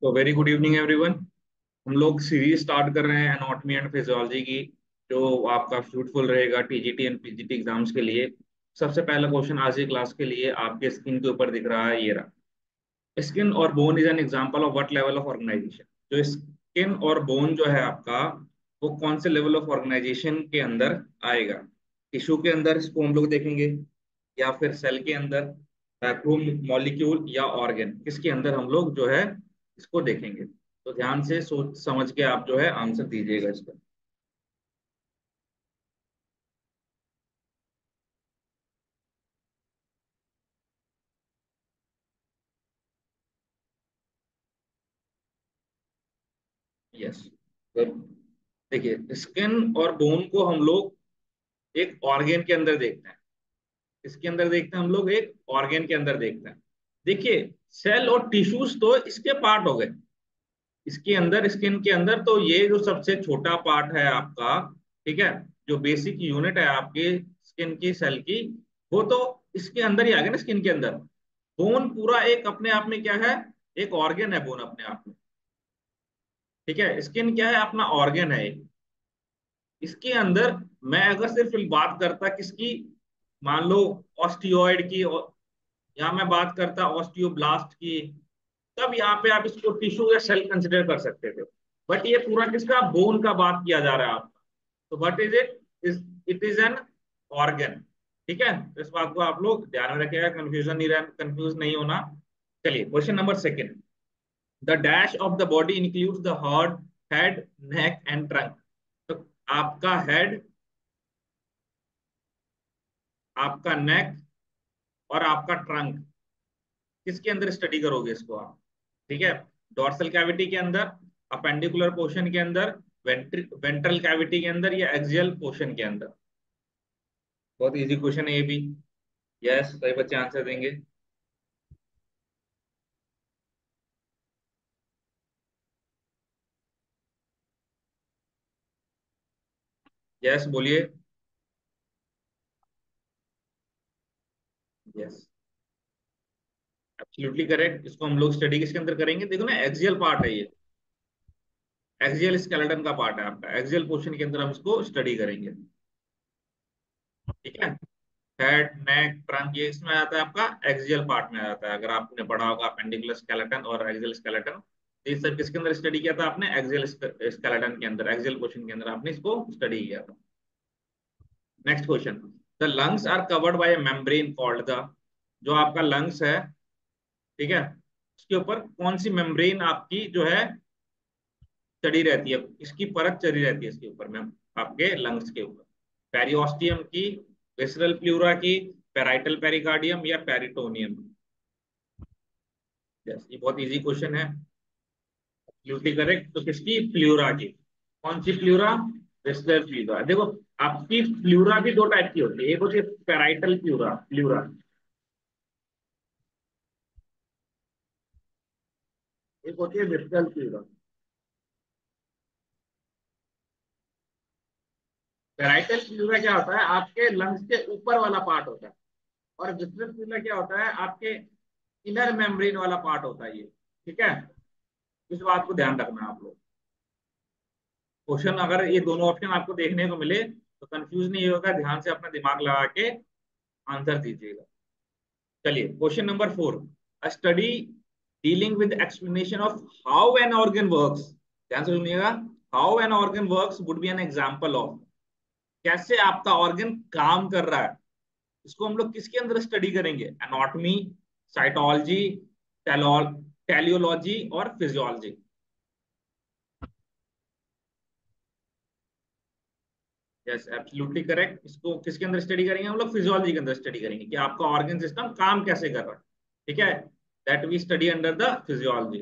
तो very good evening everyone. हम लोग सीरीज स्टार्ट कर रहे हैं एनाटॉमी एंड फिजियोलॉजी की, जो आपका फ्रूटफुल रहेगा टीजीटी एंड पीजीटी एग्जाम्स के लिए। सबसे पहला क्वेश्चन आज की क्लास के लिए आपके स्क्रीन के ऊपर दिख रहा है, ये रहा। स्किन और bone is an example of what level of organisation. जो स्किन और बोन जो है आपका, वो कौन से लेवल ऑफ ऑर्गेनाइजेशन के अंदर आएगा? टिश्यू के अंदर इसको हम लोग देखेंगे, या फिर सेल के अंदर, मैक्रो मॉलिक्यूल, या ऑर्गन, किसके अंदर हम लोग जो है इसको देखेंगे। तो ध्यान से सोच समझ के आप जो है आंसर दीजिएगा इसका। यस। देखिए, स्किन और बोन को हम लोग एक ऑर्गेन के अंदर देखते हैं। इसके अंदर देखते हैं हम लोग, एक ऑर्गेन के अंदर देखते हैं। देखिए, सेल और टिश्यूज तो इसके पार्ट हो गए। इसके अंदर, स्किन के अंदर, तो ये जो सबसे छोटा पार्ट है आपका, ठीक है, जो बेसिक यूनिट है आपके स्किन की, सेल की, वो तो इसके अंदर ही आ गया ना, स्किन के अंदर। बोन पूरा एक अपने आप में क्या है, एक ऑर्गेन है बोन अपने आप में। ठीक है, स्किन क्या है, अपना ऑर्गेन है एक। इसके अंदर मैं अगर सिर्फ बात करता किसकी, मान लो ऑस्टियोइड की, यहाँ मैं बात करता ऑस्टियोब्लास्ट की, तब यहाँ पे आप इसको टिश्यू या सेल कंसिडर कर सकते थे। बट ये पूरा किसका, बोन का बात किया जा रहा है आपका। तो what is it? Is it is an organ. ठीक है, तो इस बात को आप लोग ध्यान में रखिएगा, कंफ्यूजन नहीं रहना, कंफ्यूज नहीं होना। चलिए, question number second. The dash of the body includes the heart, head, neck and trunk. तो आपका हेड, आपका नेक, और आपका ट्रंक, किसके अंदर स्टडी करोगे इसको आप? ठीक है, डॉर्सल कैविटी के अंदर, अपेंडिकुलर पोर्शन के अंदर, वेंट्रल कैविटी के अंदर, या एक्सियल पोर्शन के अंदर? बहुत इजी क्वेश्चन है ये भी। यस, सही बच्चे आंसर देंगे। यस, बोलिए। Yes, absolutely correct. इसको हम लोग स्टडी किसके अंदर करेंगे? देखो ना, एक्सियल पार्ट है ये। एक्सियल स्केलेटन का पार्ट है आपका, एक्सियल पोर्शन के अंदर हम इसको स्टडी करेंगे। ठीक है, हेड, नेक, ट्रंक, ये इसमें आता है आपका एक्सियल पार्ट में आता है। अगर आपने पढ़ा होगा अपेंडिकुलर स्केलेटन और एक्सियल स्केलेटन, तो ये सब किसके अंदर स्टडी किया था आपने? एक्सियल स्केलेटन के अंदर, एक्सियल पोर्शन के अंदर आपने इसको स्टडी किया था। Next question. The lungs are covered by a membrane called the. जो आपका लंग्स है, ठीक है, उसके ऊपर कौन सी मेम्ब्रेन आपकी जो है चढ़ी रहती है? इसकी परत चढ़ी रहती है इसके ऊपर में, आपके लंग्स के ऊपर। पेरियोस्टियम की, विसरल प्लूरा की, पेराइटल पेरिकार्डियम, या पेरिटोनियम? यस, ये बहुत इजी क्वेश्चन है। Absolutely correct. तो किसकी? प्लूरा की। कौन सी प्लूरा? Visceral pleura. देखो, आपकी प्लूरा भी दो टाइप की होती है, एक होती है पेराइटल प्लूरा, एक होती है विसरल प्लूरा। पेराइटल प्लूरा क्या होता है? आपके लंग्स के ऊपर वाला पार्ट होता है। और विसरल प्लूरा क्या होता है? आपके इनर मेम्ब्रेन वाला पार्ट होता है ये। ठीक है, इस बात को ध्यान रखना आप लोग। क्वेश्चन अगर ये दोनों ऑप्शन आपको देखने को मिले तो कंफ्यूज नहीं होगा, ध्यान से अपना दिमाग लगा के आंसर दीजिएगा। चलिए, question number four. A study dealing with explanation of how an organ works. ध्यान से सुनिएगा। How an organ works would be N example of. कैसे आपका ऑर्गन काम कर रहा है, इसको हम लोग किसके अंदर स्टडी करेंगे? एनाटॉमी, साइटोलॉजी, टेलियोलॉजी, और फिजियोलॉजी? Yes, absolutely correct. इसको किसके अंदर स्टडी करेंगे हम लोग? फिजियोलॉजी के अंदर स्टडी करेंगे कि आपका ऑर्गन सिस्टम काम कैसे कर रहा है। ठीक है, that we study under the physiology.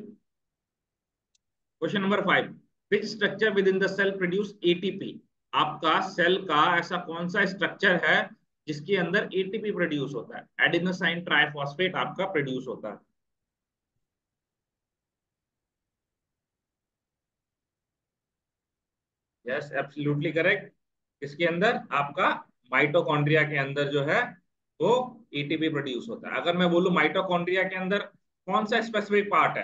Question number five. Which structure within the cell produce ATP. आपका सेल का ऐसा कौन सा स्ट्रक्चर है जिसके अंदर एटीपी प्रोड्यूस होता है? एडिनोसाइन ट्राइफॉस्फेट आपका प्रोड्यूस होता है। Yes, absolutely correct. किसके अंदर? आपका माइटोकॉन्ड्रिया के अंदर जो है वो एटीपी प्रोड्यूस होता है। अगर मैं बोलूं माइटोकॉन्ड्रिया के अंदर कौन सा स्पेसिफिक पार्ट है,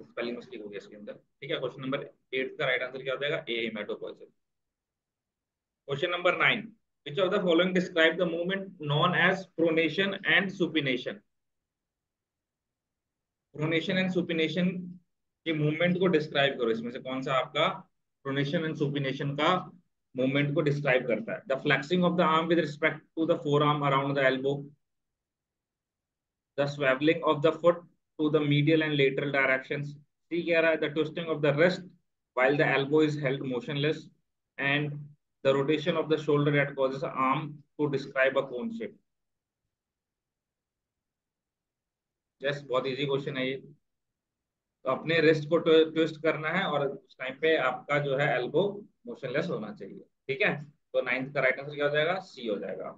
स्पेलिंग मिस्टेक हो गया इसके अंदर। ठीक है, क्वेश्चन नंबर 8 का राइट आंसर क्या हो जाएगा, A haematopoiesis. Question number 9, which of the following describe the movement known as pronation and supination. Pronation and supination के मूवमेंट को डिस्क्राइब करो, इसमें से कौन सा आपका प्रोनेशन एंड सुपिनेशन का मूवमेंट को डिस्क्राइब करता है। The flexing of the arm with respect to the forearm around the elbow, the swaveling of the foot to the medial and lateral directions. C कह रहा है the twisting of the wrist while the elbow is held motionless, and the rotation of the shoulder that causes the arm to describe a cone shape. Just बहुत easy question है ये। तो अपने wrist को twist करना है और उस टाइम पे आपका जो है एल्बो मोशनलेस होना चाहिए। ठीक है, तो नाइन्थ का राइट आंसर क्या हो जाएगा, सी हो जाएगा।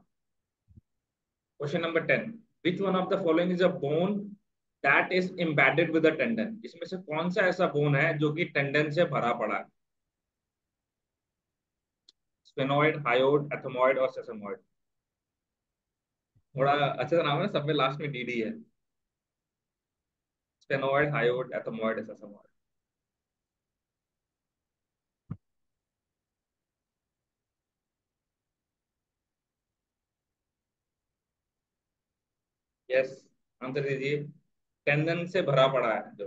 Question number 10, which one of the following is a bone that is embedded with a tendon. इसमें से कौन सा ऐसा बोन है जो कि टेंडन से भरा पड़ा है। स्फेनॉइड, हायोइड, एथमॉइड और सेसमॉइड। थोड़ा अच्छा सा नाम है, सब में लास्ट में डीडी है। Sphenoid, hyoid, ethmoid, sesamoid. Yes, answer दीजिए। टेंडन से भरा पड़ा है जो।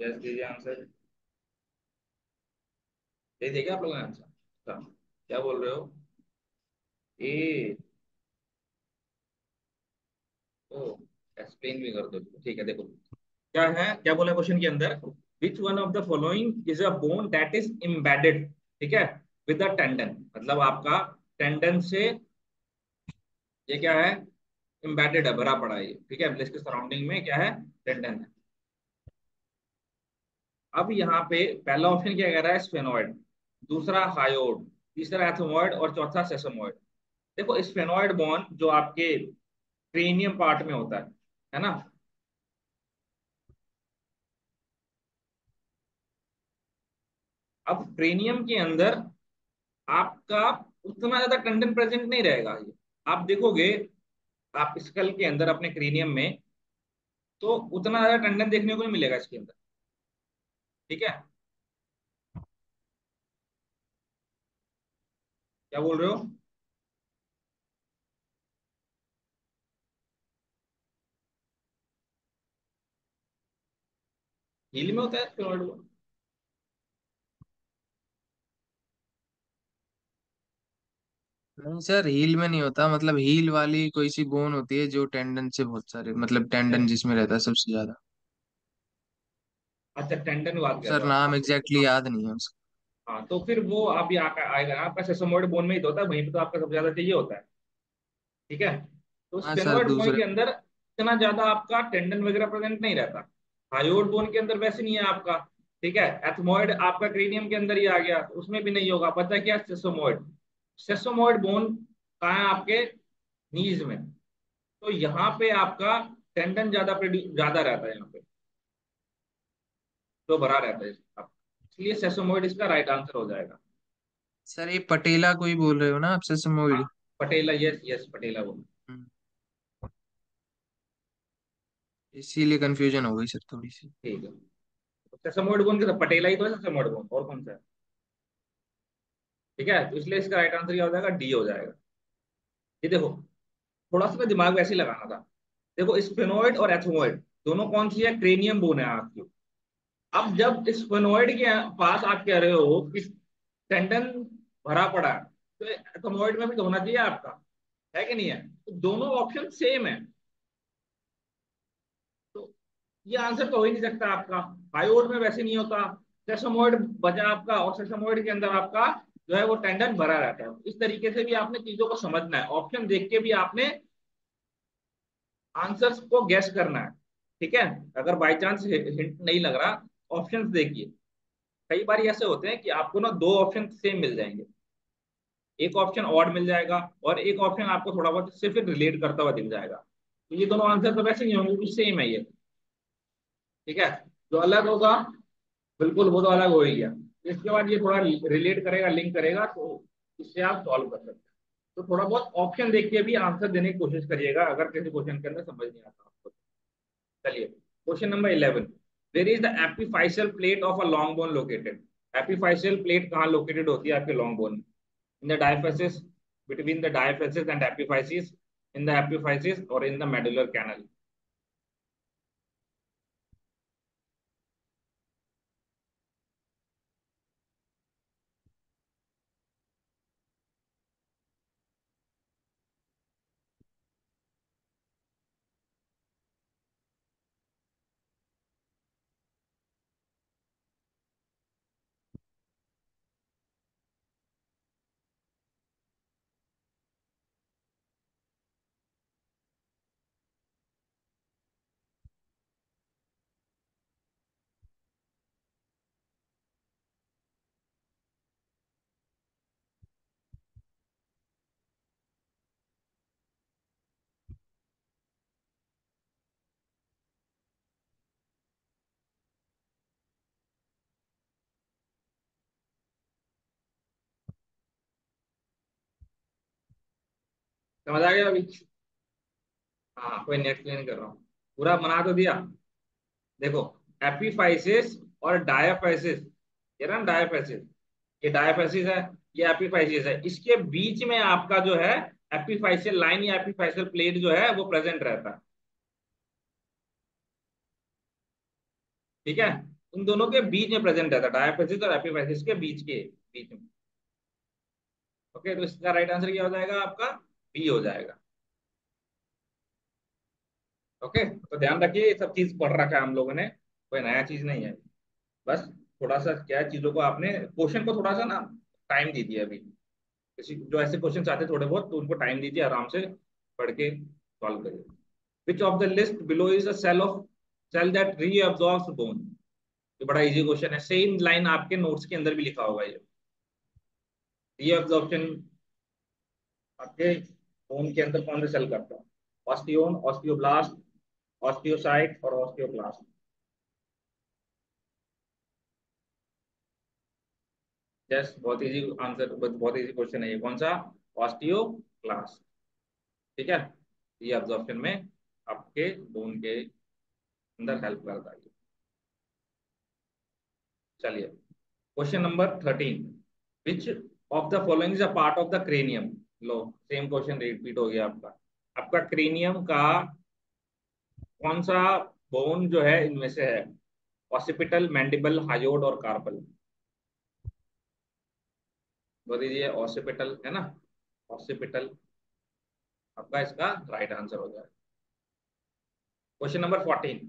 यस दीजिए आंसर। दे दिया क्या आप लोगों ने आंसर? अच्छा, क्या बोल रहे हो? ए, ओ, एक्सप्लेन भी कर दो। ठीक है, देखो क्या है, क्या बोला क्वेश्चन के अंदर, विच one of the following is a bone that is embedded, ठीक है, विद अ टेंडन, मतलब आपका टेंडन से ये क्या है, एम्बेडेड है, भरा पड़ा है ये। ठीक है, इसके सराउंडिंग में क्या है, टेंडन है। अब यहाँ पे पहला ऑप्शन क्या कह रहा है, स्फेनॉइड, दूसरा हायोड, तीसरा एथमॉइड और चौथा सेसमॉइड। देखो स्फेनॉइड बोन जो आपके क्रेनियम पार्ट में होता है ना। अब क्रेनियम के अंदर आपका उतना ज्यादा टेंडन प्रेजेंट नहीं रहेगा ये। आप देखोगे, आप स्कल के अंदर अपने क्रेनियम में, तो उतना ज्यादा टेंडन देखने को नहीं मिलेगा इसके अंदर। ठीक है, क्या बोल रहे हो? हील में होता है स्फेनॉइड बोन? नहीं सर, हील में नहीं होता। मतलब हील वाली कोई सी बोन होती है जो टेंडन से बहुत सारे, मतलब टेंडन जिसमें रहता है सबसे ज्यादा। अच्छा, टेंडन बात कर सर रहे हो नाम आप। एग्जैक्टली याद नहीं है उसका। हाँ, तो फिर वो आप यहाँ आएगा आपका सेसमोइड बोन में ही तो होता है, वहीं पे तो आपका सबसे ज्यादा चाहिए होता है। ठीक है, तो हाँ सर, स्फेनोइड बोन दूसरे। के अंदर इतना ज्यादा आपका टेंडन वगैरह प्रेजेंट नहीं रहता। हायोइड बोन के अंदर वैसे नहीं है आपका। ठीक है, एथमोइड आपका क्रेनियम के अंदर ही आ गया, तो उसमें भी नहीं होगा। पता है क्या, सेसोमोइड। सेसोमोइड बोन कहाँ है आपके, नीज में। तो यहाँ पे आपका टेंडन ज्यादा रहता है यहाँ पे, तो भरा रहता है आपका। इसलिए सेसोमोइड इसका राइट आंसर हो जाएगा। सर ये पटेला को ही बोल रहे हो ना आप, हाँ, सेसमोइड? पटेला, यस यस, पटेला बोन। हम्म, इसीलिए कंफ्यूजन हो गई सर थोड़ी सी। ठीक है, सेसोमोइड बोन के तो पटेला ही तो है सेसोमोइड बोन, और कौन सा है? ठीक है, तो इसलिए इसका राइट आंसर क्या हो जाएगा, डी हो जाएगा। ये देखो, थोड़ा सा ना दिमाग वैसे ही लगाना था। देखो स्फेनोइड और एथमोइड दोनों कौन सी है, क्रेनियम बोन है आपकी। अब जब स्फेनोइड के पास आप कह रहे हो कि टेंडन भरा पड़ा है, तो एथमोइड में भी तो होना चाहिए आपका, है कि नहीं है? तो दोनों ऑप्शन सेम है, तो ये आंसर तो हो ही नहीं सकता आपका। हायोड में वैसे नहीं होता, सेसमोइड बचा आपका, और सेसमोइड के अंदर आपका जो है वो टेंडन भरा रहता है। इस तरीके से भी आपने चीजों को समझना है, ऑप्शन देख के भी आपने आंसर्स को गैस करना है। ठीक है, अगर बाई चांस हिंट नहीं लग रहा, ऑप्शंस देखिए। कई बार ऐसे होते हैं कि आपको ना दो ऑप्शन सेम मिल जाएंगे, एक ऑप्शन ऑड मिल जाएगा और एक ऑप्शन आपको थोड़ा बहुत सिर्फ रिलेट करता हुआ दिख जाएगा। तो ये दोनों आंसर तो वैसे नहीं होंगे, कुछ सेम है ये। ठीक है, जो अलग होगा, बिल्कुल वो तो अलग हो ही गया। इसके बाद ये थोड़ा रिलेट करेगा, लिंक करेगा, तो इससे आप सॉल्व कर सकते हैं। तो थोड़ा बहुत ऑप्शन देख के भी आंसर देने की कोशिश करिएगा अगर किसी क्वेश्चन के अंदर समझ नहीं आता आपको। चलिए, question number 11। Where is the epiphyseal plate of a long bone located? Epiphyseal plate कहाँ लोकेटेड होती है आपके लॉन्ग बोन में? In the diaphysis, between the diaphysis and epiphysis, in the epiphysis और इन द मेडुलर कैनल? समझ आ गया अभी? हाँ, कोई नहीं, एक्सप्लेन कर रहा हूँ। पूरा बना तो दिया। देखो, एपिफाइसिस और डायाफाइसिस, ये ना डायाफाइसिस, ये डायाफाइसिस है, ये एपिफाइसिस है, इसके बीच में आपका जो है एपिफाइसियल लाइन या एपिफाइसियल प्लेट जो है वो प्रेजेंट रहता है। ठीक है, उन दोनों के बीच में प्रेजेंट रहता है, डायाफाइसिस और एपिफाइसिस के बीच में। ओके, तो इसका राइट आंसर क्या हो जाएगा आपका? बी हो जाएगा। ओके, तो ध्यान रखिए, ये सब चीज पढ़ रखा है हम लोगों ने, कोई नया चीज नहीं है। बस थोड़ा सा क्या है, चीजों को आपने, क्वेश्चन को थोड़ा सा ना टाइम दीजिए अभी। किसी जो ऐसे क्वेश्चन आते हैं थोड़े बहुत, तो उनको टाइम दीजिए, आराम से पढ़ के सॉल्व करिए। Which of the list below is a cell that reabsorbs bone? ये बड़ा इजी क्वेश्चन है, सेम लाइन आपके नोट्स के अंदर भी लिखा होगा ये। रीअब्सॉर्प्शन आपके बोन के अंदर कौन सा सेल करता है? ऑस्टियोन, ऑस्टियोब्लास्ट, ऑस्टियोसाइट और ऑस्टियोक्लास्ट। यस, बहुत इजी आंसर, बहुत इजी क्वेश्चन है ये। कौन सा? ऑस्टियोक्लास्ट। ठीक है, ये अब्जॉर्प्शन में आपके बोन के अंदर हेल्प करता है। चलिए, question number 13। Which of the following is a part of the cranium? Low, same question repeat हो गया आपका। आपका क्रेनियम का कौन सा बोन जो है इनमें से है? ऑसिपिटल, मैंडिबल, हायोड और कार्पल? बोल दीजिए, ऑसिपिटल है ना? ऑसिपिटल आपका इसका राइट आंसर हो जाएगा। Question number 14।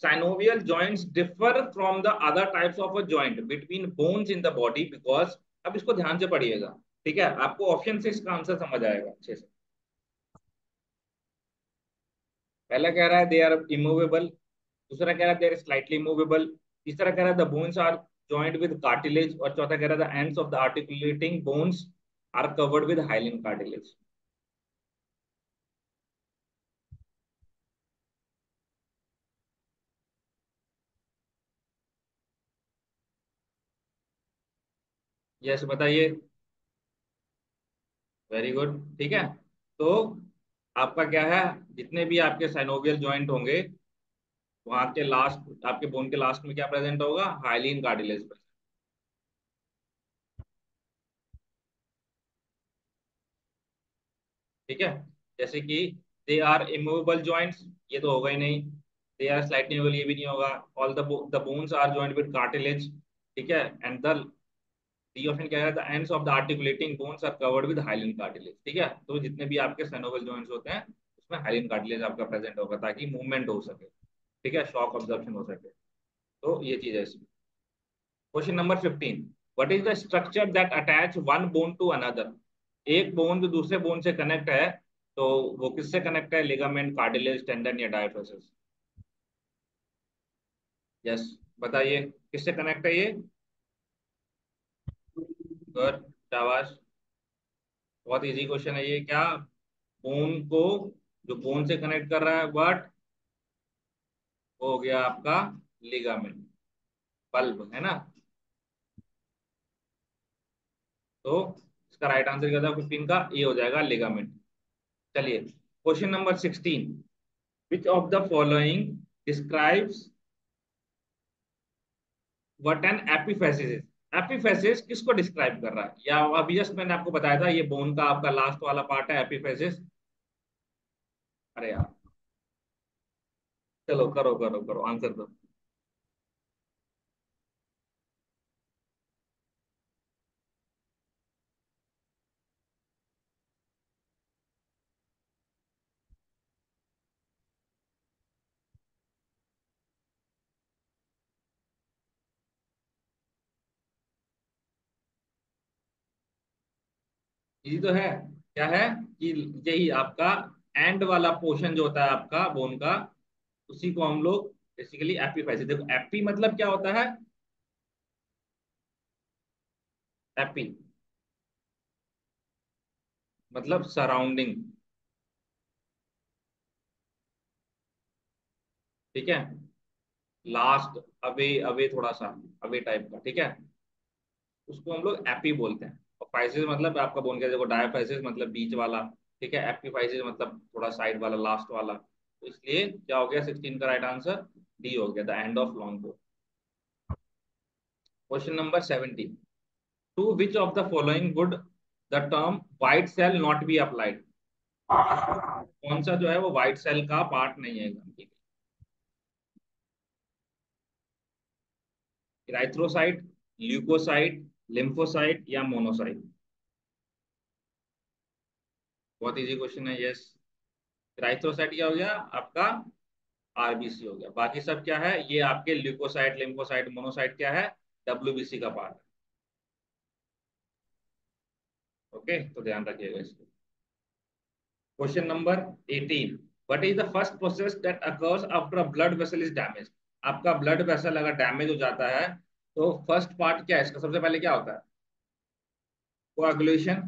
Synovial joints differ from the other types of a joint between bones in the body because, अब इसको ध्यान से पढ़िएगा। ठीक है, आपको ऑप्शन से इसका आंसर समझ आएगा अच्छे से। पहला कह रहा है दे आर इमूवेबल, दूसरा कह रहा है दे आर स्लाइटली मूवेबल, तीसरा कह रहा है the bones are joint with cartilage, और चौथा कह रहा है the ends of the articulating bones are covered with hyaline cartilage. Yes, बताइए। वेरी गुड, ठीक है। तो आपका क्या है, जितने भी आपके साइनोवियल जॉइंट होंगे, वहां के लास्ट, आपके बोन के लास्ट में क्या प्रेजेंट होगा? Hyaline cartilage. ठीक है, जैसे कि दे आर इमूवेबल जॉइंट्स, ये तो होगा ही नहीं। दे आर स्लाइटली मूवेबल, ये भी नहीं होगा। All the bones are joint with cartilage. ठीक है, एंड द डी ऑप्शन क्या है? The ends of the articulating bones are covered with hyaline cartilage. ठीक है, तो जितने भी आपके सेनोवल जॉइंट्स होते हैं उसमें हाइलिन कार्टिलेज आपका प्रेजेंट होगा, ताकि मूवमेंट हो सके। ठीक है, शॉक ऑब्जर्प्शन हो सके। तो ये चीज है इसमें। Question number 15। What is the structure that attach one bone to another? एक बोन जो दूसरे बोन से कनेक्ट है, तो वो किससे कनेक्ट है? लिगामेंट, कार्टिलेज, टेंडन या डायफेसिस? यस, बताइए, किससे कनेक्ट है ये? गुड, शाबाश। बहुत इजी क्वेश्चन है ये। क्या बोन को, जो बोन से कनेक्ट कर रहा है, बट वो हो गया आपका लिगामेंट, बल्ब है ना। तो इसका राइट आंसर क्या था 15 का, ए हो जाएगा लिगामेंट। चलिए question number 16, which of the following describes what an epiphysis is. Epiphysis किसको डिस्क्राइब कर रहा है, या अभी जस्ट मैंने आपको बताया था ये बोन का आपका लास्ट वाला पार्ट है एपिफेसिस। अरे यार, चलो करो करो करो आंसर दो। यही तो है, क्या है कि यही आपका एंड वाला पोर्शन जो होता है आपका बोन का, उसी को हम लोग बेसिकली एपिफाइसिस। देखो एपी मतलब क्या होता है, एपी मतलब सराउंडिंग, ठीक है, लास्ट, अवे अवे थोड़ा सा, अवे टाइप का, ठीक है, उसको हम लोग एपी बोलते हैं। और फाइसिस मतलब आपका बोन का देखो, डायफाइसिस मतलब बीच वाला, ठीक है, एपीफाइसिस मतलब थोड़ा साइड वाला, लास्ट वाला। तो इसलिए क्या हो गया 16 का राइट आंसर डी हो गया, the end of long bone. Question number 17, to which of the following would the term white cell not be applied. कौन सा जो है वो व्हाइट सेल का पार्ट नहीं है एकदम, इराइथ्रोसाइट, ल्यूकोसाइट, लिम्फोसाइट या मोनोसाइट। बहुत इजी क्वेश्चन है, यस। इराइथ्रोसाइट क्या हो गया आपका, आरबीसी हो गया। बाकी सब क्या है, ये आपके ल्यूकोसाइट, लिम्फोसाइट, मोनोसाइट क्या है, डब्ल्यूबीसी का पार्ट है। ओके, तो ध्यान रखिएगा इसको। Question number 18, what is the first process that occurs after a blood vessel is damage. आपका ब्लड वेसल अगर डैमेज हो जाता है तो फर्स्ट पार्ट क्या है इसका, सबसे पहले क्या होता है, कोआगुलेशन,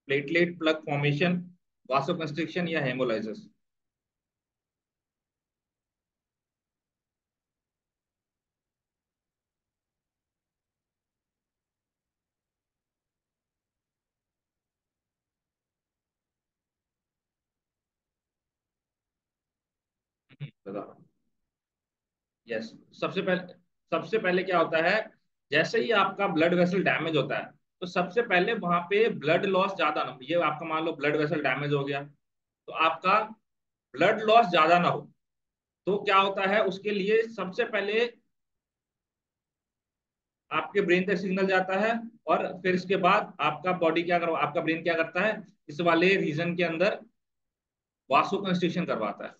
प्लेटलेट प्लग फॉर्मेशन, वासोकंस्ट्रिक्शन या हेमोलाइसिस। बताओ। यस, सबसे पहले क्या होता है, जैसे ही आपका ब्लड वेसल डैमेज होता है तो सबसे पहले वहां पे ब्लड लॉस ज्यादा ना हो। ये आपका मान लो ब्लड वेसल डैमेज हो गया, तो आपका ब्लड लॉस ज्यादा ना हो, तो क्या होता है उसके लिए सबसे पहले आपके ब्रेन तक सिग्नल जाता है, और फिर इसके बाद आपका बॉडी क्या कर, आपका ब्रेन क्या करता है, इस वाले रीजन के अंदर वासो कंस्ट्रिक्शन करवाता है,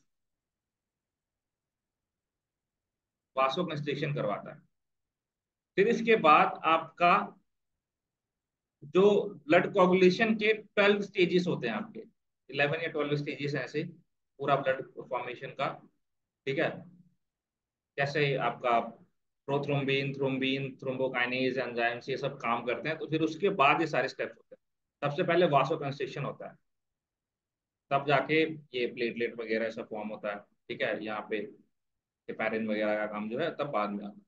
वासो कंस्ट्रिक्शन करवाता है। फिर इसके बाद आपका जो ब्लड कोगुलेशन के 12 स्टेजेस होते हैं आपके, 11 या 12 स्टेजेस हैं ऐसे पूरा ब्लड फॉर्मेशन का, ठीक है। जैसे आपका प्रोथ्रोम्बिन, थ्रोम्बिन, थ्रोम्बोकाइनेज, एंजाइम्स, ये सब काम करते हैं, तो फिर उसके बाद ये सारे स्टेप्स होते हैं। सबसे पहले वासो कंस्ट्रिक्शन होता है, तब जाके ये प्लेटलेट वगैरह सब फॉर्म होता है, ठीक है, यहाँ पे हेपारिन वगैरह का काम जो है तब बाद में आता है।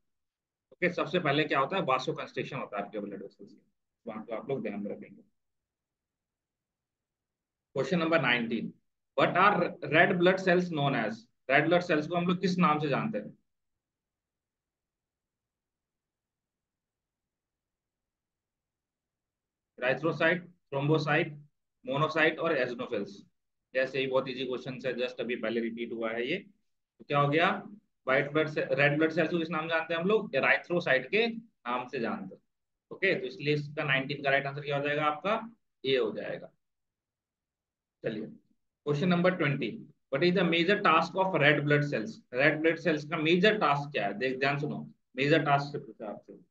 ओके, सबसे पहले क्या होता है, वासो कंस्ट्रिक्शन होता है आपके ब्लड वेसल्स के, वहाँ को आप लोग ध्यान रखेंगे। Question number 19, what are red blood cells known as. Red blood cells को हम लोग किस नाम से जानते हैं, इराइथ्रोसाइट, थ्रोम्बोसाइट, मोनोसाइट और एजनोफिल्स। जैसे ही बहुत इजी क्वेश्चन है, जस्ट अभी पहले रिपीट हुआ है ये, तो क्या हो गया, व्हाइट ब्लड से रेड ब्लड सेल्स को किस नाम से जानते हैं हम लोग, इराइथ्रोसाइट के नाम से जानते हैं। ओके, तो इसलिए इसका 19 का राइट आंसर क्या हो जाएगा आपका, ए हो जाएगा। चलिए question number 20, what is the major task of red blood cells. Red blood cells का मेजर टास्क क्या है, देख ध्यान सुनो, मेजर टास्क से पूछा आपसे।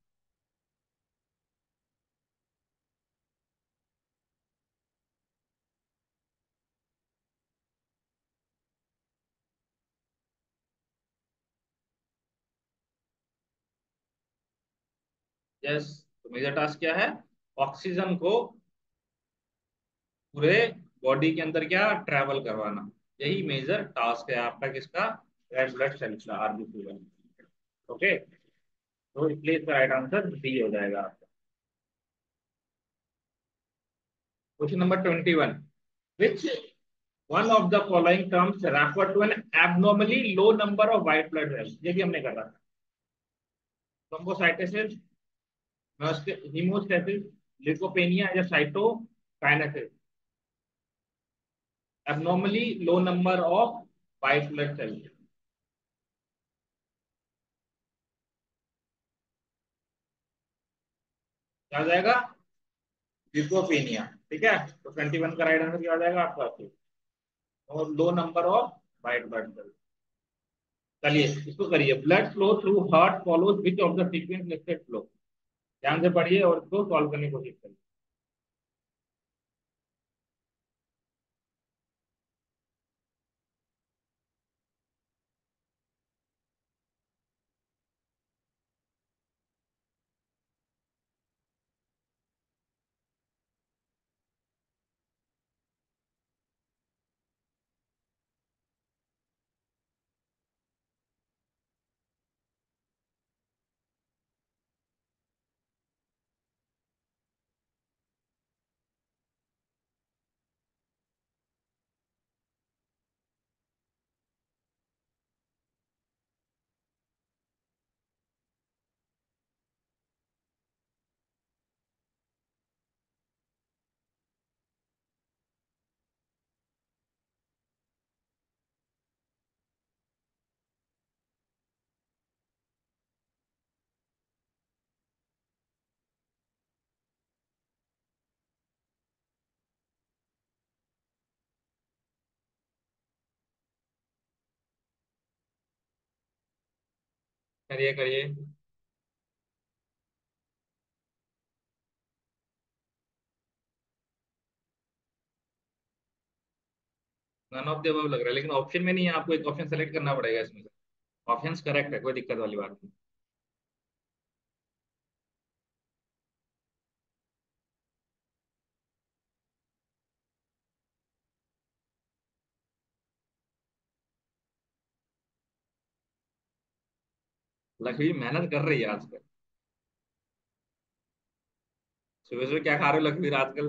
यस, तो मेजर टास्क क्या है, ऑक्सीजन को पूरे बॉडी के अंदर क्या ट्रैवल करवाना, यही मेजर टास्क है आपका किसका, रेड ब्लड सेल्स का, आरबीसी का। ओके, तो इसलिए इसका राइट आंसर डी हो जाएगा आपका। Question number 21, which one of the following terms refer to an abnormally low number of white blood cells, ये भी हमने कर रहा था। थ्रोम्बोसाइटोसिस, हीमोस्टेसिस, ल्यूकोपेनिया या cytokinesis. Abnormally low number of white blood cells क्या हो जाएगा? ल्यूकोपेनिया। ठीक है, तो 21 का राइट आंसर क्या हो जाएगा आपका? और low number of white blood cells. चलिए इसको करिए, blood flow through heart follows which of the sequence listed flow. ध्यान से पढ़िए और इसको सॉल्व करने की कोशिश करिए। करिए करिए। नन ऑफ द अबव लग रहा है, लेकिन ऑप्शन में नहीं है, आपको एक ऑप्शन सेलेक्ट करना पड़ेगा इसमें से। ऑप्शंस करेक्ट है, कोई दिक्कत वाली बात नहीं। लकीर मेहनत कर रही है आजकल। सुबह सुबह क्या खा रहे हो लकीर आजकल?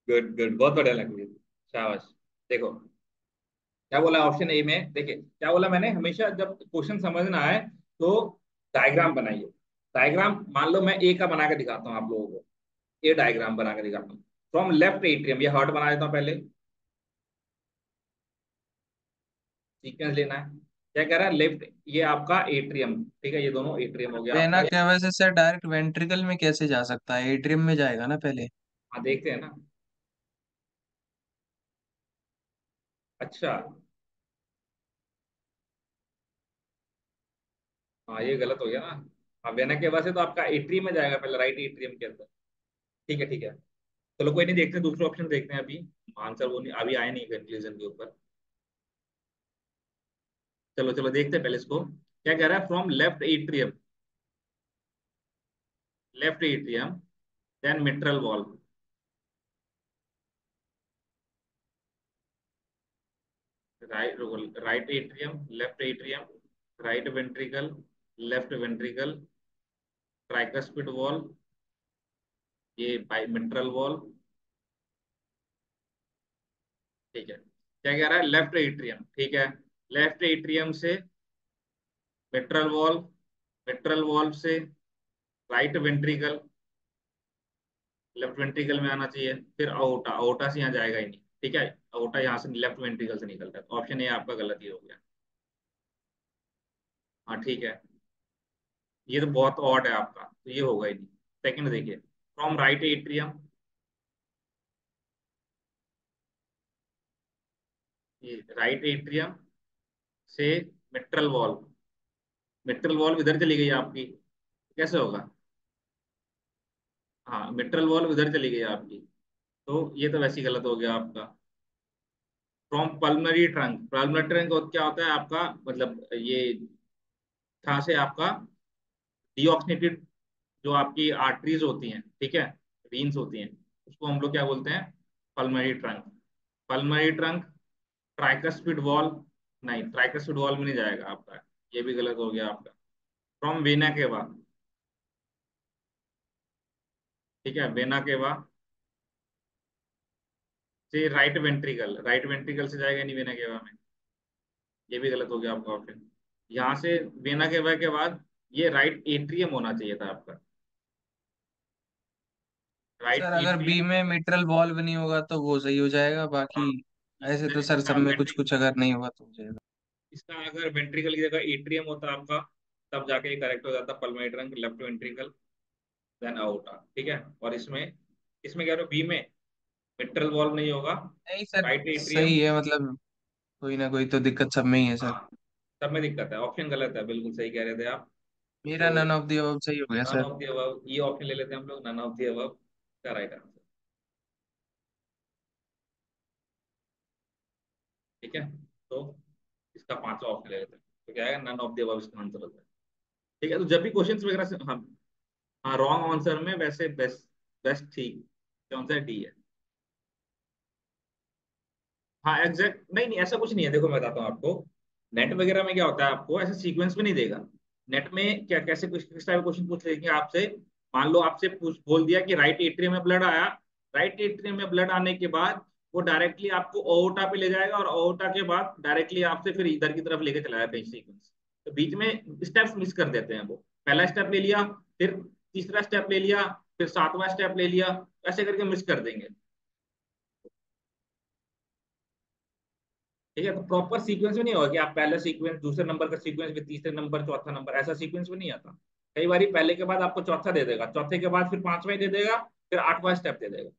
गुड गुड, बहुत बढ़िया लकीर, शाबाश। देखो क्या बोला ऑप्शन ए में, देखिए क्या बोला मैंने, हमेशा जब क्वेश्चन समझना है तो डायग्राम बनाइए। डायग्राम मान लो मैं ए का बना के दिखाता हूँ आप लोगों को। ए डायग्राम बना के दिखाता हूँ। फ्रॉम लेफ्ट एट्रियम, ये हार्ट बना देता हूँ पहले। सीक्वेंस लेना है। क्या कह रहा है? लेफ्ट, ये आपका एट्रियम, ठीक है, ये दोनों एट्रियम हो गया वेना आपका। केवा से सर डायरेक्ट वेंट्रिकल में कैसे जा सकता है? एट्रियम में जाएगा ना पहले। हाँ देखते हैं ना। अच्छा, हाँ ये गलत हो गया ना। हाँ, वेना केवा से तो आपका एट्रियम में जाएगा पहले, राइट एट्रियम के अंदर। ठीक है ठीक है। चलो कोई नहीं, देखते हैं दूसरे ऑप्शन देखते हैं अभी। आंसर वो नहीं अभी आए नहीं कंक्लूजन के ऊपर। चलो चलो देखते हैं पहले इसको। क्या कह रहा है? From left atrium, left atrium then mitral valve. Right, right atrium, left atrium, right ventricle, left ventricle, tricuspid valve, ये बाई मिट्रल वॉल। ठीक है, क्या कह रहा है? लेफ्ट एट्रियम, ठीक है। लेफ्ट एट्रियम से मिट्रल वॉल, मिट्रल वॉल से राइट वेंट्रिकल, लेफ्ट वेंट्रिकल में आना चाहिए, फिर अओटा, अओटा से यहाँ जाएगा ही नहीं। ठीक है, अओटा यहाँ से लेफ्ट वेंट्रिकल से निकलता है, तो ऑप्शन ए आपका गलत ही हो गया। हाँ ठीक है, ये तो बहुत ऑड है आपका, तो ये होगा ही नहीं। सेकंड देखिए, फ्रॉम राइट एट्रियम, ये राइट एट्रियम से मिट्रल वॉल, मिट्रल वॉल इधर चली गई आपकी, कैसे होगा? हाँ मिट्रल वॉल उधर चली गई आपकी, तो ये तो वैसे ही गलत हो गया आपका। From pulmonary trunk, pulmonary trunk क्या होता है आपका, मतलब ये था से आपका डीऑक्सीनेटेड, जो आपकी आर्टरीज होती हैं, ठीक है, वीन्स होती हैं, उसको हम लोग क्या बोलते हैं? Pulmonary trunk. Pulmonary trunk, tricuspid wall, नहीं, ट्राइकस्पिड वॉल में नहीं जाएगा आपका, ये भी गलत हो गया आपका। फ्रॉम वेना केवा, ठीक है, वेना केवा से राइट वेंट्रिकल, राइट वेंट्रिकल से जाएगा नहीं वेना केवा में, ये भी गलत हो गया आपका ऑप्शन। यहाँ से वेना केवा के बाद ये राइट एट्रियम होना चाहिए था आपका, सर राइट अगर बी एट्रियम। में मिट्रल वॉल्व नहीं होगा तो वो सही हो जाएगा, बाकी हाँ, ऐसे तो सर सब इसका में कुछ कुछ अगर नहीं होगा तो हो जाएगा। इसका अगर वेंट्रिकल की जगह एट्रियम होता आपका, तब जाके ये करेक्ट हो जाता, pulmonary trunk, left ventricle, then aorta, ठीक है। और इसमें इसमें कह रहे हो बी में मिट्रल वॉल्व नहीं होगा, नहीं सर, राइट एट्रियम। सही है, मतलब कोई ना कोई तो दिक्कत सब में ही है सर। हाँ, सब में दिक्कत है, ऑप्शन गलत है, बिल्कुल सही कह रहे थे आप। मेरा तो नन ऑफ द अबव सही हो गया none sir. Of the above, ये ऑप्शन ले लेते हैं हम लोग, नन ऑफ द अबव का राइट आंसर, ठीक है। तो इसका पांचवा ऑप्शन ले लेते हैं, तो क्या है, नन ऑफ द अबव इसका आंसर होता है, ठीक है। तो जब भी क्वेश्चंस वगैरह से, हाँ, हाँ, रॉन्ग आंसर में वैसे बेस्ट, बेस्ट ठीक कौन सा डी है। हाँ एग्जैक्ट, नहीं नहीं ऐसा कुछ नहीं है, देखो मैं बताता हूँ आपको। नेट वगैरह में क्या होता है, आपको ऐसे सीक्वेंस में नहीं देगा। नेट में क्या, कैसे कुछ किस टाइप क्वेश्चन पूछ लेंगे आपसे। मान लो आपसे पूछ बोल दिया कि राइट एट्रियम में ब्लड आया, राइट एट्रियम में ब्लड आने के बाद वो डायरेक्टली आपको ओटा पे ले जाएगा, और ओटा के बाद डायरेक्टली आपसे फिर इधर की तरफ लेके चला जाएगा कहीं सीक्वेंस। तो बीच में स्टेप्स मिस कर देते हैं वो, पहला स्टेप ले लिया, फिर तीसरा स्टेप ले लिया, फिर सातवां स्टेप ले लिया, ऐसे करके मिस कर देंगे। ठीक है, तो प्रॉपर सीक्वेंस में नहीं होगा कि आप पहले सीक्वेंस, दूसरे नंबर का सीक्वेंस, फिर तीसरे नंबर, चौथा नंबर, ऐसा सीक्वेंस में नहीं आता। कई बार पहले के बाद आपको चौथा दे देगा, चौथे के बाद फिर पांचवा ही दे देगा, फिर आठवां स्टेप दे देगा।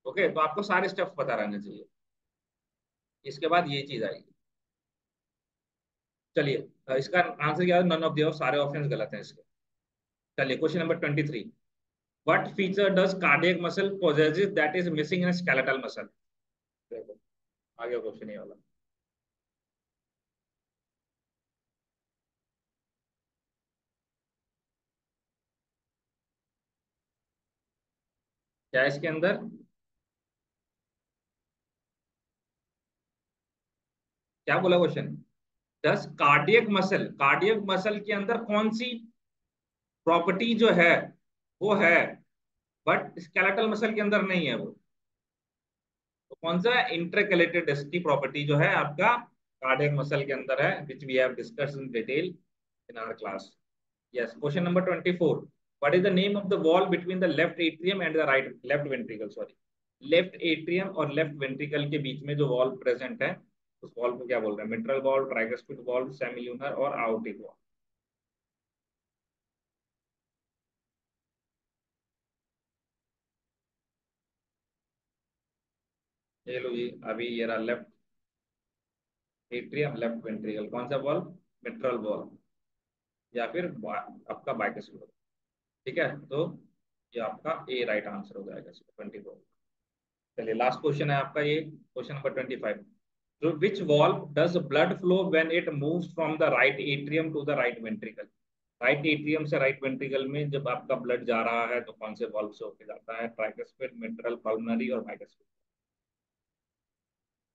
ओके, तो आपको सारे स्टेप्स पता रहने चाहिए, इसके बाद ये चीज आएगी। चलिए, इसका आंसर क्या है, नन ऑफ द, सारे ऑप्शन गलत हैं इसके। चलिए question number 23, what feature does cardiac muscle possesses that is missing in skeletal muscle. देखो, आगे क्वेश्चन ये वाला, क्या है इसके अंदर, क्या बोला क्वेश्चन, दस कार्डियक मसल के अंदर कौन सी प्रॉपर्टी जो है वो है, बट स्केलेटल मसल के अंदर नहीं है वो। तो कौन सा इंटरकैलेटेड डिस्क की प्रॉपर्टी जो है आपका कार्डियक मसल के अंदर है, which we have discussed in detail in our class. Yes, question number 24, what is the name of the wall between the left atrium and the right, left ventricle, sorry, left atrium और left ventricle के बीच में जो wall present है, उस wall को क्या बोल रहे हैं, मिट्रल वॉल, ट्राइगस्पिड वॉल, सेमिल्यूनर और आउटिक वॉल। ये लो जी, अभी ये रहा लेफ्ट एट्रियम, लेफ्ट वेंट्रिकल, कौन सा वॉल, मिट्रल वॉल, या फिर आपका बाइकस्पिड। ठीक है, तो ये आपका ए राइट आंसर हो जाएगा इसका 24। चलिए लास्ट क्वेश्चन है आपका, ये क्वेश्चन नंबर 25, तो which valve does blood flow when it moves from the right atrium to the right ventricle. Right atrium से राइट वेंट्रिकल में जब आपका ब्लड जा रहा है तो कौन से वॉल्व से होकर जाता है, ट्राइकस्पिड, मिट्रल, पल्मोनरी और बाइकस्पिड।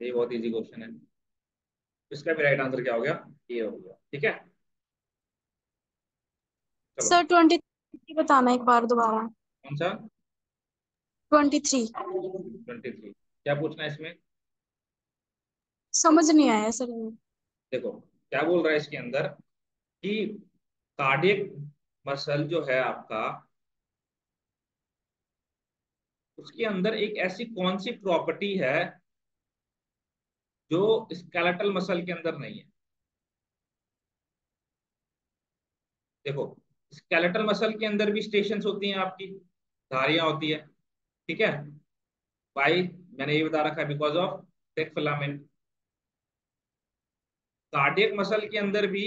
ये बहुत इजी क्वेश्चन है, इसका भी राइट आंसर क्या हो गया, ए हो गया, ठीक है। चलो, सर 23 बताना एक बार दोबारा। कौन सा, 23। 23, क्या पूछना है इसमें। समझ नहीं आया सर। देखो क्या बोल रहा है इसके अंदर कि कार्डियक मसल जो है आपका, उसके अंदर एक ऐसी कौन सी प्रॉपर्टी है जो स्केलेटल मसल के अंदर नहीं है। देखो, स्केलेटल मसल के अंदर भी स्टेशंस होती हैं आपकी, धारियां होती है, ठीक है। भाई मैंने ये बता रखा है, because of thick filament. Cardiac muscle के अंदर भी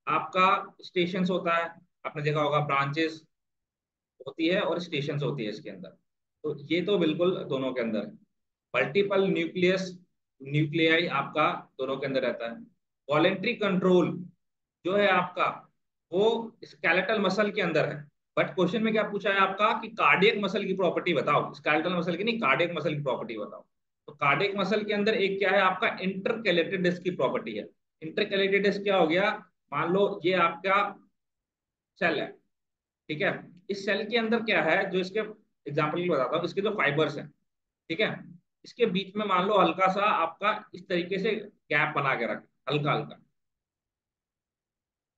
आपका स्टेशंस होता है, आपने देखा होगा, ब्रांचेस होती है और स्टेशंस होती है इसके अंदर। तो ये तो बिल्कुल दोनों के अंदर है, मल्टीपल न्यूक्लियस, न्यूक्लियाई आपका दोनों के अंदर रहता है। वॉलेंट्री कंट्रोल जो है आपका, वो स्केलेटल मसल के अंदर है। बट क्वेश्चन में क्या पूछा है आपका कि कार्डियक मसल की प्रॉपर्टी बताओ, स्केलेटल मसल की नहीं, कार्डियक मसल की प्रॉपर्टी बताओ। तो कार्डियक मसल के अंदर एक क्या है आपका, इंटरकैलेटेड डिस्क की प्रॉपर्टी है। इंटरकैलेटेड डिस्क क्या हो गया, मान लो ये आपका सेल है, ठीक है। इस सेल के अंदर क्या है, जो इसके एग्जाम्पल के लिए बताता हूँ, इसके जो फाइबर्स हैं, ठीक है, इसके बीच में मान लो हल्का सा आपका इस तरीके से गैप बना के रखा, हल्का हल्का।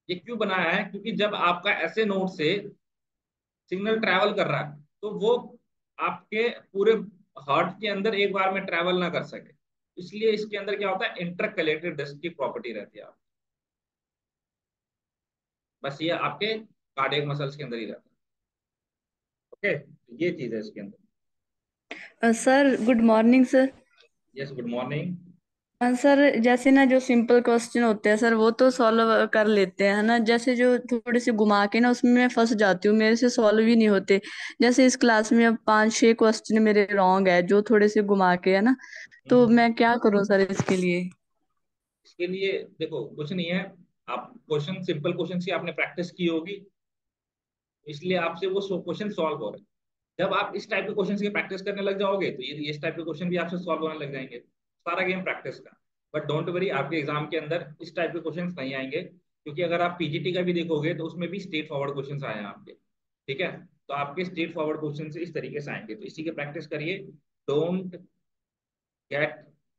ये क्यों बनाया है, क्योंकि जब आपका ऐसे नोड से सिग्नल ट्रैवल कर रहा है तो वो आपके पूरे हार्ट के अंदर एक बार में ट्रैवल ना कर सके, इसलिए इसके अंदर क्या होता है, इंटरकलेटेड डिस्क की प्रॉपर्टी रहती है। बस ये आपके कार्डियक मसल्स के अंदर ही रहता है। ओके, ये चीज है इसके अंदर। Sir good morning sir. Yes, good morning. Sir जैसे ना जो सिंपल क्वेश्चन होते हैं सर वो तो सॉल्व कर लेते हैं है ना, जैसे जो थोड़े से घुमा के ना उसमें मैं फंस जाती हूँ, मेरे से सॉल्व ही नहीं होते। जैसे इस क्लास में अब 5-6 क्वेश्चन मेरे रॉन्ग है जो थोड़े से घुमा के है ना, तो मैं क्या करूँ सर इसके लिए? इसके लिए देखो कुछ नहीं है, आप क्वेश्चन, सिंपल क्वेश्चन की आपने प्रैक्टिस की होगी, इसलिए आपसे वो क्वेश्चन सॉल्व हो रहे हैं। जब आप इस टाइप के क्वेश्चन की प्रैक्टिस करने लग जाओगे तो ये इस टाइप के क्वेश्चन भी आपसे सॉल्व होने लग जाएंगे। सारा गेम प्रैक्टिस का। बट डोंट वरी, आपके एग्जाम के अंदर इस टाइप के क्वेश्चन नहीं आएंगे, क्योंकि अगर आप पीजीटी का भी देखोगे तो उसमें भी स्ट्रेट फॉरवर्ड क्वेश्चन आए हैं आपके, ठीक है। तो आपके स्ट्रेट फॉरवर्ड क्वेश्चन से इस तरीके से आएंगे, तो इसी की प्रैक्टिस करिए। डोंट गेट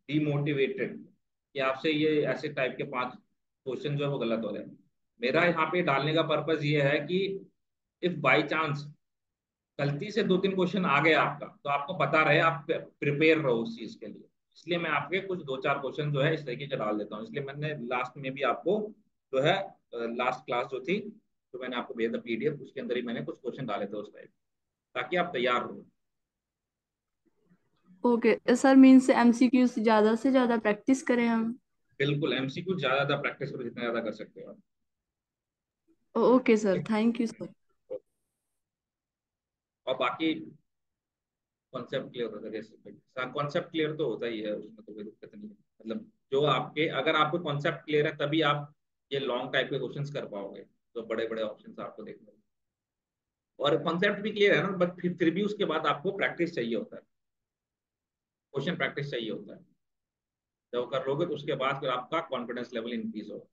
डिमोटिवेटेड कि आपसे ये ऐसे टाइप के 5 क्वेश्चन जो है वो गलत हो रहे हैं। मेरा यहाँ पे डालने का पर्पज ये है कि इफ बाई चांस गलती से 2-3 क्वेश्चन आ गए आपका, तो आपको पता रहे, आप प्रिपेयर रहो उस चीज के लिए। इसलिए मैं आपके कुछ 2-4 क्वेश्चन जो है इस तरीके के डाल देता हूँ, इसलिए मैंने लास्ट में भी आपको जो है, लास्ट क्लास जो थी, तो मैंने आपको भेजा था पीडीएफ, उसके अंदर ही मैंने कुछ क्वेश्चन डाले थे उस टाइप, ताकि आप तैयार हो। ओके सर, मीन्स एमसीक्यू ज्यादा से ज्यादा प्रैक्टिस करें हम? बिल्कुल, एमसीक्यू ज्यादा प्रैक्टिस करो, जितना ज्यादा कर सकते हो आप। Okay sir, thank you sir. और बाकी कॉन्सेप्ट क्लियर होता है, जैसे कॉन्सेप्ट क्लियर तो होता ही है, उसमें तो कोई दिक्कत नहीं है। मतलब जो आपके, अगर आपको कॉन्सेप्ट क्लियर है तभी आप ये लॉन्ग टाइप के क्वेश्चंस कर पाओगे, जो बड़े बड़े ऑप्शंस आपको देखने को। और कॉन्सेप्ट भी क्लियर है ना, बट फिर भी उसके बाद आपको प्रैक्टिस चाहिए होता है, क्वेश्चन प्रैक्टिस चाहिए होता है। जब कर लोगे तो उसके बाद फिर आपका कॉन्फिडेंस लेवल इंक्रीज होगा।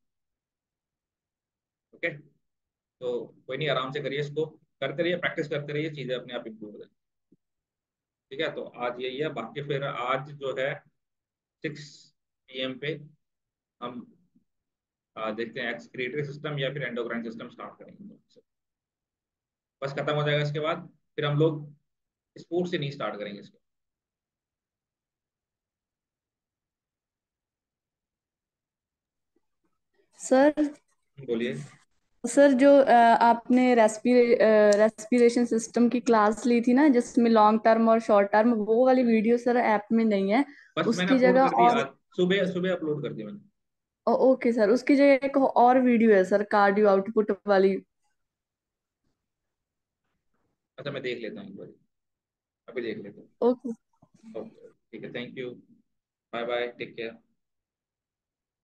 ओके, तो कोई नहीं, आराम से करिए इसको, करते रहिए, प्रैक्टिस करते रहिए, चीजें अपने आप इंप्रूव हो जाएंगी। ठीक है, तो आज यही है, बाकी फिर आज जो है 6 PM पे हम देखते हैं एक्सक्रीटरी सिस्टम या फिर एंडोक्राइन सिस्टम स्टार्ट करेंगे। बस खत्म हो जाएगा इसके बाद, फिर हम लोग स्पोर्ट्स से नहीं स्टार्ट करेंगे इसके। सर बोलिए। सर जो आपने रेस्पिरेशन सिस्टम की क्लास ली थी ना जिसमें लॉन्ग टर्म और शॉर्ट टर्म, वो वाली वीडियो सर ऐप में नहीं है। बस मैंने उसकी अपलोड जगह कर दी और आज, सुबह सुबह अपलोड कर दी मैंने। ओके सर, उसकी जगह एक और वीडियो है सर कार्डियो आउटपुट वाली। अच्छा, मैं देख लेता हूँ एक बार, अभी देख लेता हूँ। ओके। ओके, ठीक है, thank you, bye bye, take care.